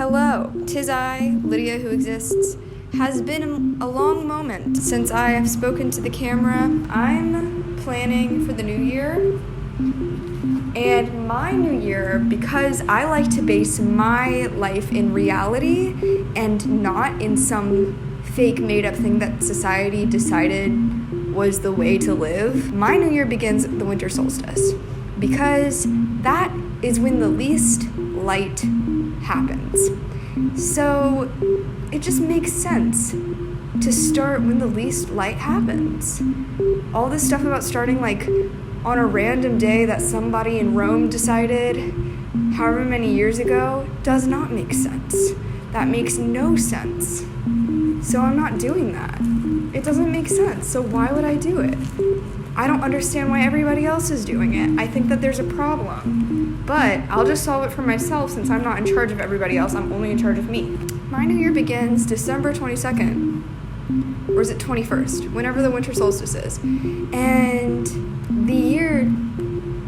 Hello, 'tis I, Lydia who exists. Has been a long moment since I have spoken to the camera. I'm planning for the new year, and my new year, because I like to base my life in reality and not in some fake made-up thing that society decided was the way to live, my new year begins the winter solstice, because that is when the least light happens. So it just makes sense to start when the least light happens. All this stuff about starting like on a random day that somebody in Rome decided however many years ago does not make sense. That makes no sense. So I'm not doing that. It doesn't make sense, so why would I do it? I don't understand why everybody else is doing it. I think that there's a problem. But I'll just solve it for myself since I'm not in charge of everybody else. I'm only in charge of me. My new year begins December 22nd. Or is it 21st? Whenever the winter solstice is. And the year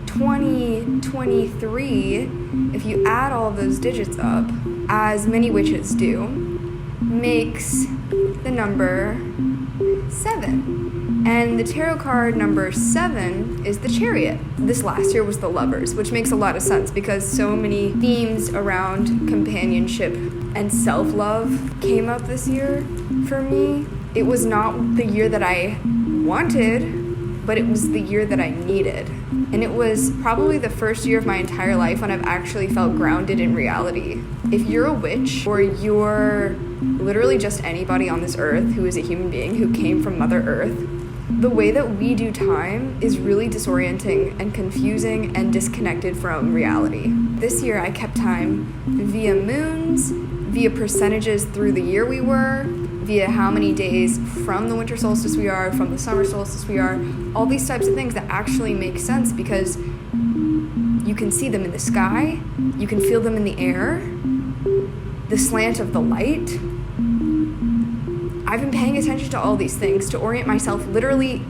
2023, if you add all of those digits up, as many witches do, makes the number 7. And the tarot card number 7 is the Chariot. This last year was the Lovers, which makes a lot of sense because so many themes around companionship and self-love came up this year for me. It was not the year that I wanted, but it was the year that I needed. And it was probably the first year of my entire life when I've actually felt grounded in reality. If you're a witch or you're literally just anybody on this earth who is a human being who came from Mother Earth, the way that we do time is really disorienting and confusing and disconnected from reality. This year I kept time via moons, via percentages through the year we were, via how many days from the winter solstice we are, from the summer solstice we are, all these types of things that actually make sense because you can see them in the sky, you can feel them in the air, the slant of the light. I've been paying attention to all these things to orient myself literally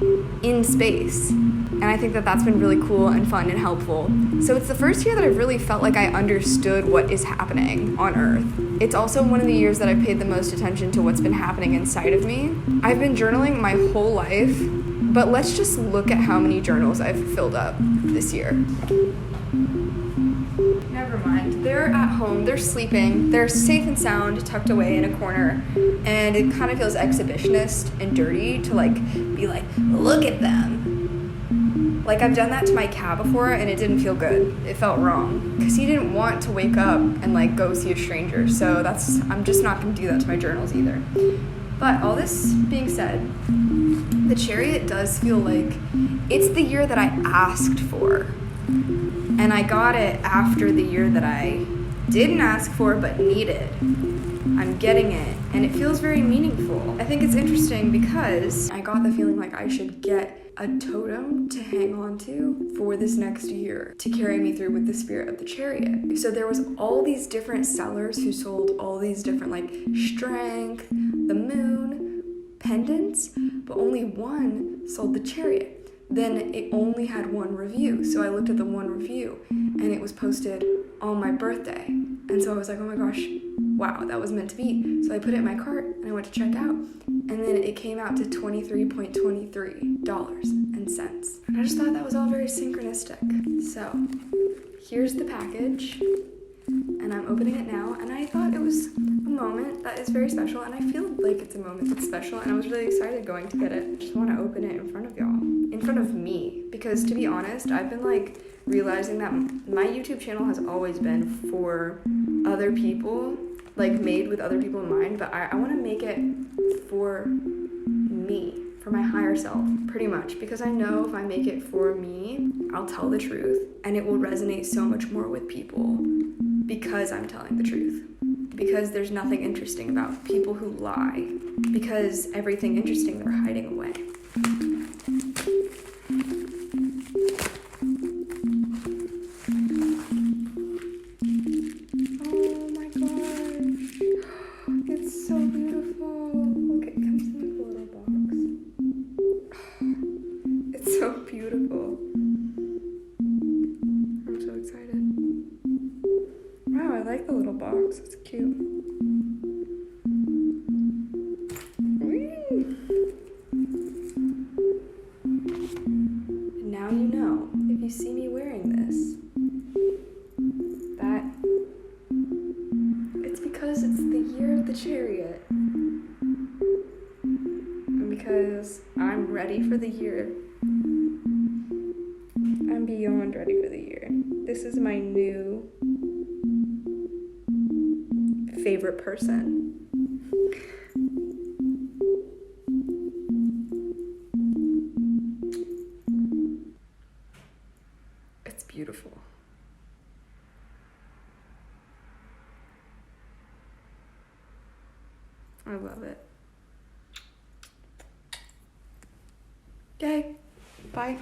in space. And I think that that's been really cool and fun and helpful. So it's the first year that I've really felt like I understood what is happening on Earth. It's also one of the years that I've paid the most attention to what's been happening inside of me. I've been journaling my whole life, but let's just look at how many journals I've filled up this year. Never mind. They're at home, they're sleeping, they're safe and sound, tucked away in a corner, and it kind of feels exhibitionist and dirty to be like, look at them. Like I've done that to my cat before and it didn't feel good. It felt wrong because he didn't want to wake up and go see a stranger. So I'm just not going to do that to my journals either. But all this being said, the Chariot does feel like it's the year that I asked for. And I got it after the year that I didn't ask for but needed. I'm getting it, and it feels very meaningful. I think it's interesting because I got the feeling like I should get a totem to hang on to for this next year to carry me through with the spirit of the Chariot. So there was all these different sellers who sold all these different strength, the moon, pendants, but only one sold the Chariot. Then it only had one review. So I looked at the one review and it was posted on my birthday. And so I was like, oh my gosh, wow, that was meant to be. So I put it in my cart and I went to check out. And then it came out to $23.23 and cents. And I just thought that was all very synchronistic. So here's the package. And I'm opening it now. And I thought it was a moment that is very special. And I feel like it's a moment that's special. And I was really excited going to get it. I just want to open it in front of y'all. In front of me. Because to be honest, I've been realizing that my YouTube channel has always been for other people, made with other people in mind, but I want to make it for me, for my higher self, pretty much, because I know if I make it for me, I'll tell the truth, and it will resonate so much more with people because I'm telling the truth, because there's nothing interesting about people who lie, because everything interesting they're hiding away. Beautiful. I'm so excited. Wow, I like the little box. box. It's cute. Whee! And now you know, if you see me wearing this, that it's because it's the year of the chariot. And because I'm ready for the year. I'm beyond ready for the year. This is my new favorite person. It's beautiful. I love it. Okay, bye.